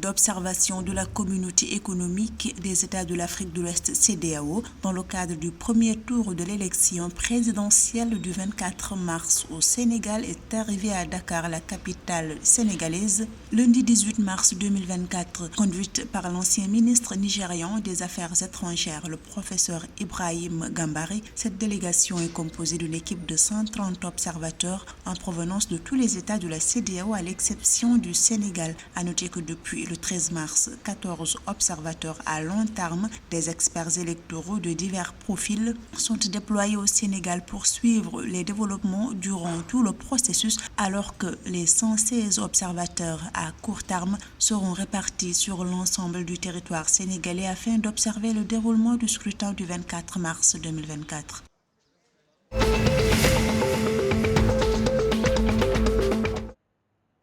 d'observation de la Communauté économique des États de l'Afrique de l'Ouest CEDEAO dans le cadre du premier tour de l'élection présidentielle du 24 mars au Sénégal est arrivé à Dakar, la capitale sénégalaise, lundi 18 mars 2024, conduite par l'ancien ministre nigérian des Affaires étrangères, le professeur Ibrahim Gambari. Cette délégation est composée d'une équipe de 130 observateurs en provenance de tous les États de la CEDEAO à l'exception du Sénégal. À noter que depuis le 13 mars, 14 observateurs à long terme, des experts électoraux de divers profils, sont déployés au Sénégal pour suivre les développements durant tout le processus, alors que les 116 observateurs à court terme seront répartis sur l'ensemble du territoire sénégalais afin d'observer le déroulement du scrutin du 24 mars 2024.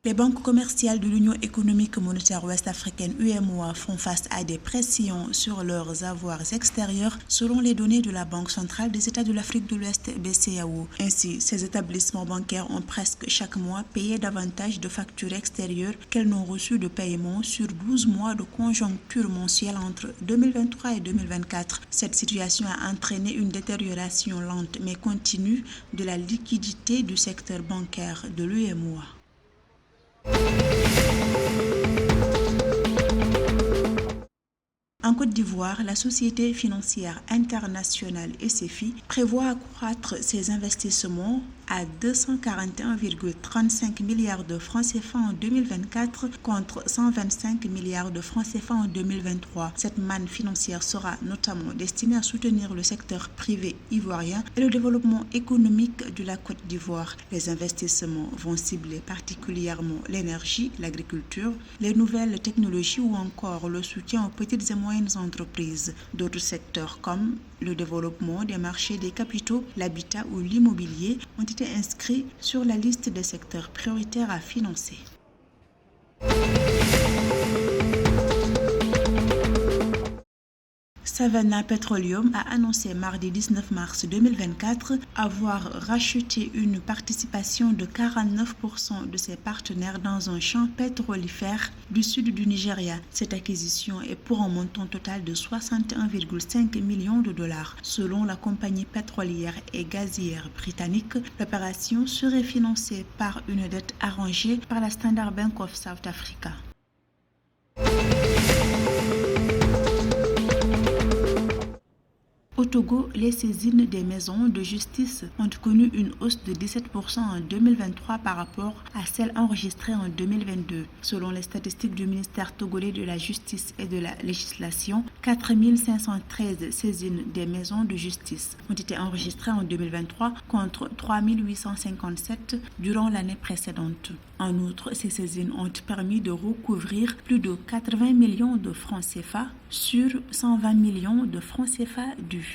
Les banques commerciales de l'Union économique monétaire ouest-africaine UEMOA font face à des pressions sur leurs avoirs extérieurs selon les données de la Banque centrale des États de l'Afrique de l'Ouest BCEAO. Ainsi, ces établissements bancaires ont presque chaque mois payé davantage de factures extérieures qu'elles n'ont reçu de paiement sur 12 mois de conjoncture mensuelle entre 2023 et 2024. Cette situation a entraîné une détérioration lente mais continue de la liquidité du secteur bancaire de l'UEMOA. En Côte d'Ivoire, la Société financière internationale SFI prévoit accroître ses investissements à 241,35 milliards de francs CFA en 2024 contre 125 milliards de francs CFA en 2023. Cette manne financière sera notamment destinée à soutenir le secteur privé ivoirien et le développement économique de la Côte d'Ivoire. Les investissements vont cibler particulièrement l'énergie, l'agriculture, les nouvelles technologies ou encore le soutien aux petites et moyennes entreprises. D'autres secteurs comme le développement des marchés des capitaux, l'habitat ou l'immobilier ont été inscrits sur la liste des secteurs prioritaires à financer. Savannah Petroleum a annoncé mardi 19 mars 2024 avoir racheté une participation de 49% de ses partenaires dans un champ pétrolifère du sud du Nigeria. Cette acquisition est pour un montant total de 61,5 millions de dollars. Selon la compagnie pétrolière et gazière britannique, l'opération serait financée par une dette arrangée par la Standard Bank of South Africa. Au Togo, les saisines des maisons de justice ont connu une hausse de 17% en 2023 par rapport à celles enregistrées en 2022. Selon les statistiques du ministère togolais de la Justice et de la Législation, 4513 saisines des maisons de justice ont été enregistrées en 2023 contre 3857 durant l'année précédente. En outre, ces saisines ont permis de recouvrir plus de 80 millions de francs CFA sur 120 millions de francs CFA dus.